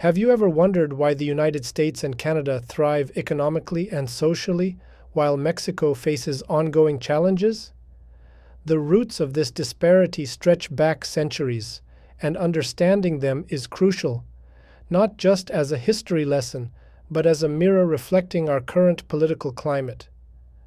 Have you ever wondered why the United States and Canada thrive economically and socially while Mexico faces ongoing challenges? The roots of this disparity stretch back centuries, and understanding them is crucial, not just as a history lesson, but as a mirror reflecting our current political climate.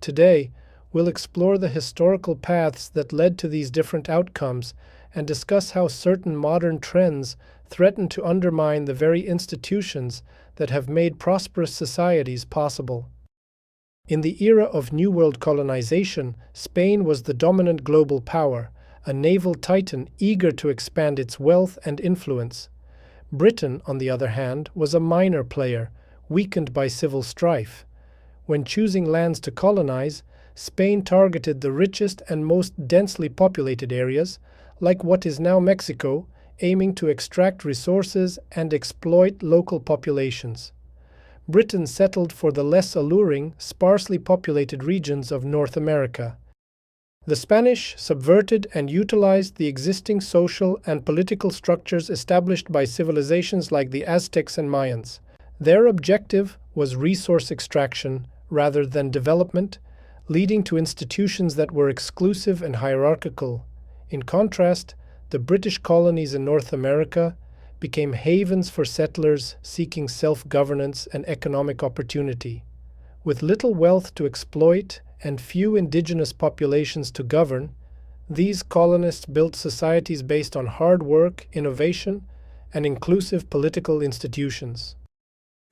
Today, we'll explore the historical paths that led to these different outcomes and discuss how certain modern trends threaten to undermine the very institutions that have made prosperous societies possible. In the era of New World colonization, Spain was the dominant global power, a naval titan eager to expand its wealth and influence. Britain, on the other hand, was a minor player, weakened by civil strife. When choosing lands to colonize, Spain targeted the richest and most densely populated areas, like what is now Mexico, aiming to extract resources and exploit local populations. Britain settled for the less alluring, sparsely populated regions of North America. The Spanish subverted and utilized the existing social and political structures established by civilizations like the Aztecs and Mayans. Their objective was resource extraction rather than development, leading to institutions that were exclusive and hierarchical. In contrast, the British colonies in North America became havens for settlers seeking self-governance and economic opportunity. With little wealth to exploit and few indigenous populations to govern, these colonists built societies based on hard work, innovation, and inclusive political institutions.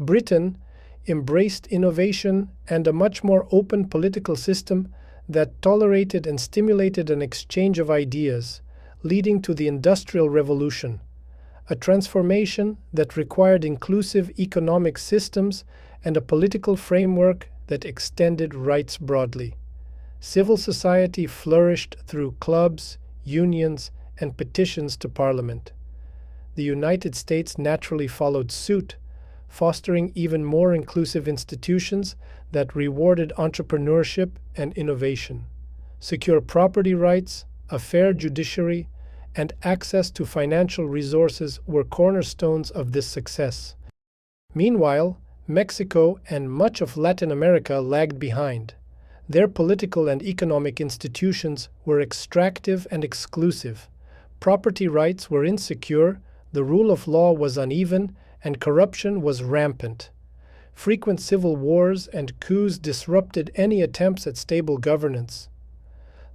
Britain embraced innovation and a much more open political system that tolerated and stimulated an exchange of ideas, leading to the Industrial Revolution, a transformation that required inclusive economic systems and a political framework that extended rights broadly. Civil society flourished through clubs, unions, and petitions to Parliament. The United States naturally followed suit, fostering even more inclusive institutions that rewarded entrepreneurship and innovation. Secure property rights, a fair judiciary, and access to financial resources were cornerstones of this success. Meanwhile, Mexico and much of Latin America lagged behind. Their political and economic institutions were extractive and exclusive. Property rights were insecure, the rule of law was uneven, and corruption was rampant. Frequent civil wars and coups disrupted any attempts at stable governance.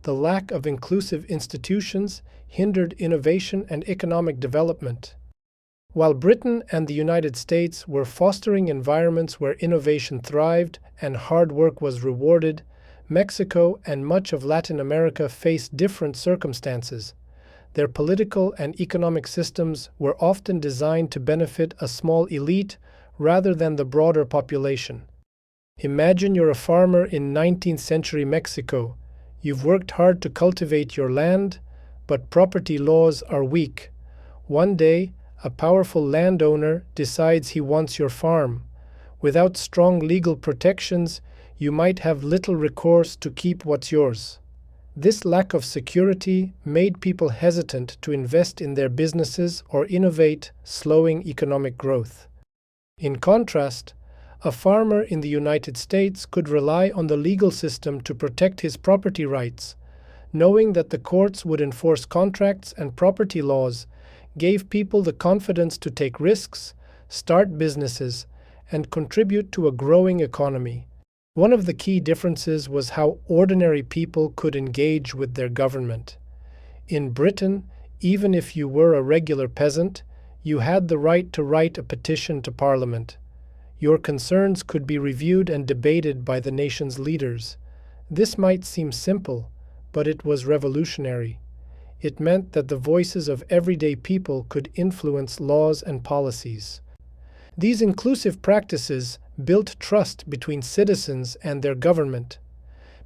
The lack of inclusive institutions hindered innovation and economic development. While Britain and the United States were fostering environments where innovation thrived and hard work was rewarded, Mexico and much of Latin America faced different circumstances. Their political and economic systems were often designed to benefit a small elite rather than the broader population. Imagine you're a farmer in 19th century Mexico. You've worked hard to cultivate your land, but property laws are weak. One day, a powerful landowner decides he wants your farm. Without strong legal protections, you might have little recourse to keep what's yours. This lack of security made people hesitant to invest in their businesses or innovate, slowing economic growth. In contrast, a farmer in the United States could rely on the legal system to protect his property rights. Knowing that the courts would enforce contracts and property laws gave people the confidence to take risks, start businesses, and contribute to a growing economy. One of the key differences was how ordinary people could engage with their government. In Britain, even if you were a regular peasant, you had the right to write a petition to Parliament. Your concerns could be reviewed and debated by the nation's leaders. This might seem simple, but it was revolutionary. It meant that the voices of everyday people could influence laws and policies. These inclusive practices built trust between citizens and their government.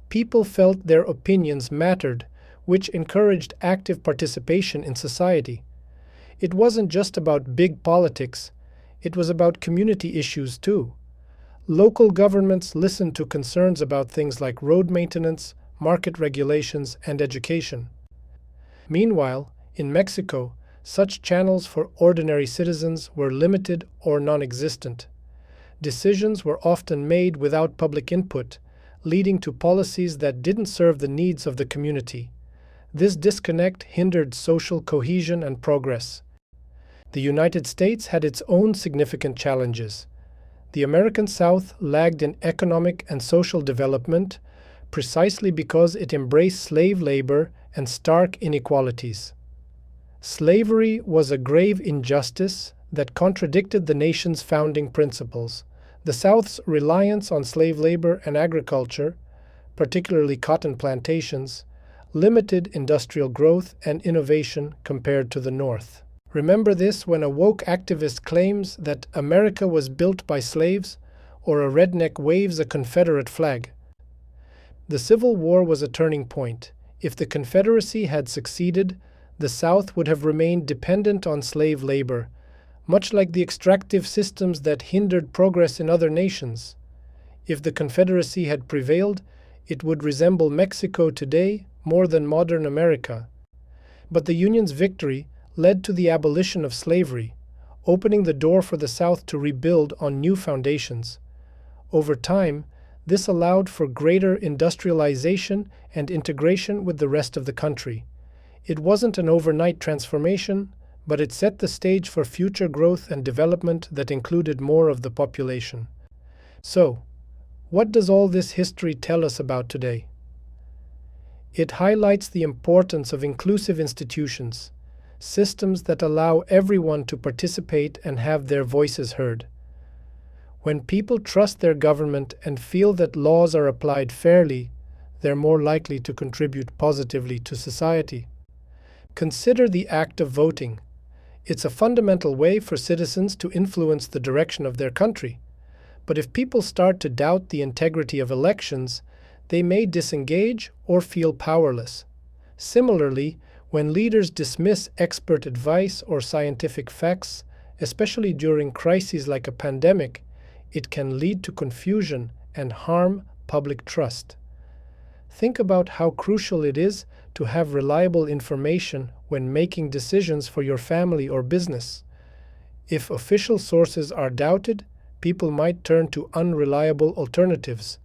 People felt their opinions mattered, which encouraged active participation in society. It wasn't just about big politics, it was about community issues too. Local governments listened to concerns about things like road maintenance, market regulations, and education. Meanwhile, in Mexico, such channels for ordinary citizens were limited or non-existent. Decisions were often made without public input, leading to policies that didn't serve the needs of the community. This disconnect hindered social cohesion and progress. The United States had its own significant challenges. The American South lagged in economic and social development precisely because it embraced slave labor and stark inequalities. Slavery was a grave injustice that contradicted the nation's founding principles. The South's reliance on slave labor and agriculture, particularly cotton plantations, limited industrial growth and innovation compared to the North. Remember this when a woke activist claims that America was built by slaves or a redneck waves a Confederate flag. The Civil War was a turning point. If the Confederacy had succeeded, the South would have remained dependent on slave labor, much like the extractive systems that hindered progress in other nations. If the Confederacy had prevailed, it would resemble Mexico today more than modern America. But the Union's victory led to the abolition of slavery, opening the door for the South to rebuild on new foundations. Over time, this allowed for greater industrialization and integration with the rest of the country. It wasn't an overnight transformation, but it set the stage for future growth and development that included more of the population. So, what does all this history tell us about today? It highlights the importance of inclusive institutions, systems that allow everyone to participate and have their voices heard. When people trust their government and feel that laws are applied fairly, they're more likely to contribute positively to society. Consider the act of voting. It's a fundamental way for citizens to influence the direction of their country. But if people start to doubt the integrity of elections, they may disengage or feel powerless. Similarly, when leaders dismiss expert advice or scientific facts, especially during crises like a pandemic, it can lead to confusion and harm public trust. Think about how crucial it is to have reliable information when making decisions for your family or business. If official sources are doubted, people might turn to unreliable alternatives,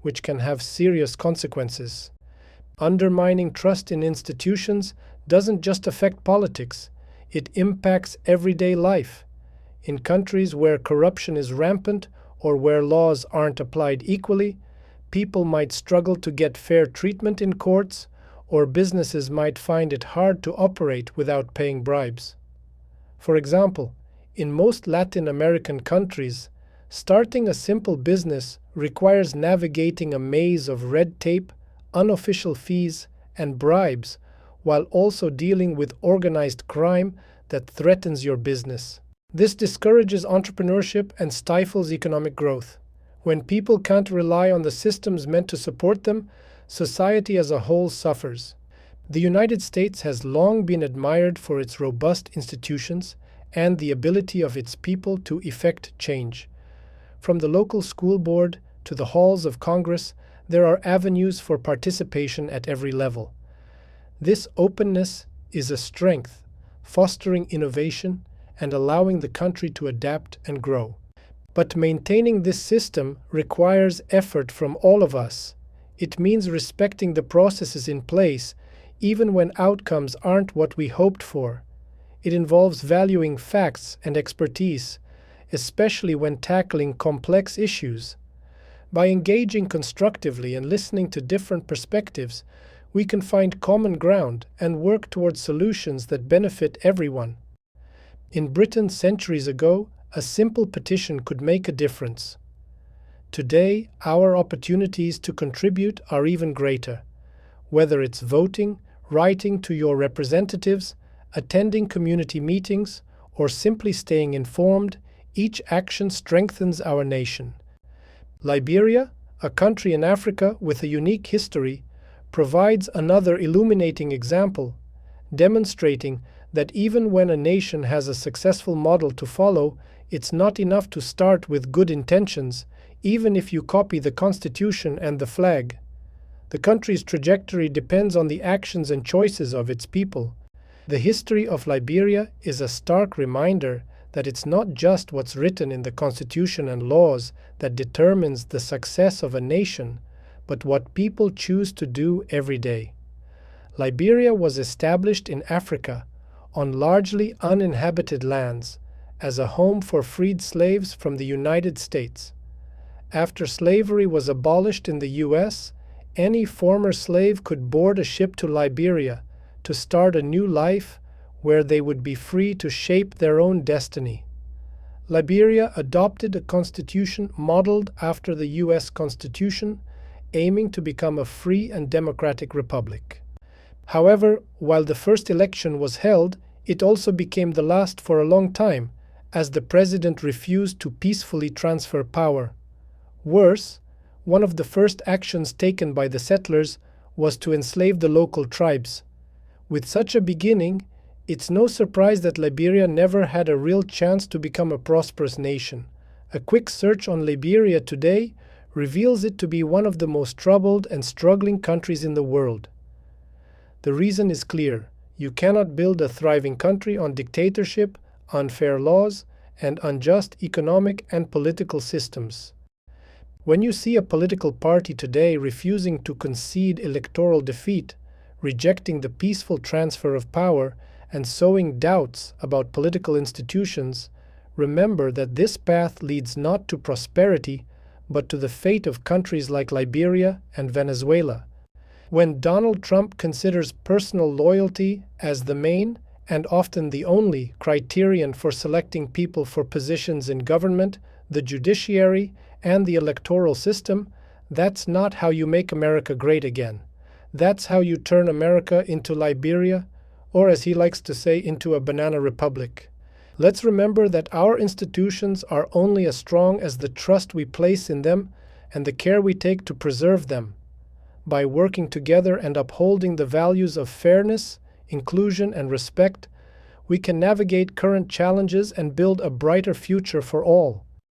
which can have serious consequences. Undermining trust in institutions doesn't just affect politics, it impacts everyday life. In countries where corruption is rampant or where laws aren't applied equally, people might struggle to get fair treatment in courts, or businesses might find it hard to operate without paying bribes. For example, in most Latin American countries, starting a simple business requires navigating a maze of red tape, unofficial fees, and bribes, while also dealing with organized crime that threatens your business. This discourages entrepreneurship and stifles economic growth. When people can't rely on the systems meant to support them, society as a whole suffers. The United States has long been admired for its robust institutions and the ability of its people to effect change. From the local school board to the halls of Congress, there are avenues for participation at every level. This openness is a strength, fostering innovation and allowing the country to adapt and grow. But maintaining this system requires effort from all of us. It means respecting the processes in place, even when outcomes aren't what we hoped for. It involves valuing facts and expertise, especially when tackling complex issues. By engaging constructively and listening to different perspectives, we can find common ground and work towards solutions that benefit everyone. In Britain centuries ago, a simple petition could make a difference. Today, our opportunities to contribute are even greater. Whether it's voting, writing to your representatives, attending community meetings, or simply staying informed, each action strengthens our nation. Liberia, a country in Africa with a unique history, provides another illuminating example, demonstrating that even when a nation has a successful model to follow, it's not enough to start with good intentions, even if you copy the constitution and the flag. The country's trajectory depends on the actions and choices of its people. The history of Liberia is a stark reminder that it's not just what's written in the Constitution and laws that determines the success of a nation, but what people choose to do every day. Liberia was established in Africa, on largely uninhabited lands, as a home for freed slaves from the United States. After slavery was abolished in the U.S., any former slave could board a ship to Liberia to start a new life where they would be free to shape their own destiny. Liberia adopted a constitution modeled after the U.S. Constitution, aiming to become a free and democratic republic. However, while the first election was held, it also became the last for a long time, as the president refused to peacefully transfer power. Worse, one of the first actions taken by the settlers was to enslave the local tribes. With such a beginning, it's no surprise that Liberia never had a real chance to become a prosperous nation. A quick search on Liberia today reveals it to be one of the most troubled and struggling countries in the world. The reason is clear. You cannot build a thriving country on dictatorship, unfair laws, and unjust economic and political systems. When you see a political party today refusing to concede electoral defeat, rejecting the peaceful transfer of power, and sowing doubts about political institutions, remember that this path leads not to prosperity, but to the fate of countries like Liberia and Venezuela. When Donald Trump considers personal loyalty as the main, and often the only, criterion for selecting people for positions in government, the judiciary, and the electoral system, that's not how you make America great again. That's how you turn America into Liberia, or as he likes to say, into a banana republic. Let's remember that our institutions are only as strong as the trust we place in them and the care we take to preserve them. By working together and upholding the values of fairness, inclusion, and respect, we can navigate current challenges and build a brighter future for all.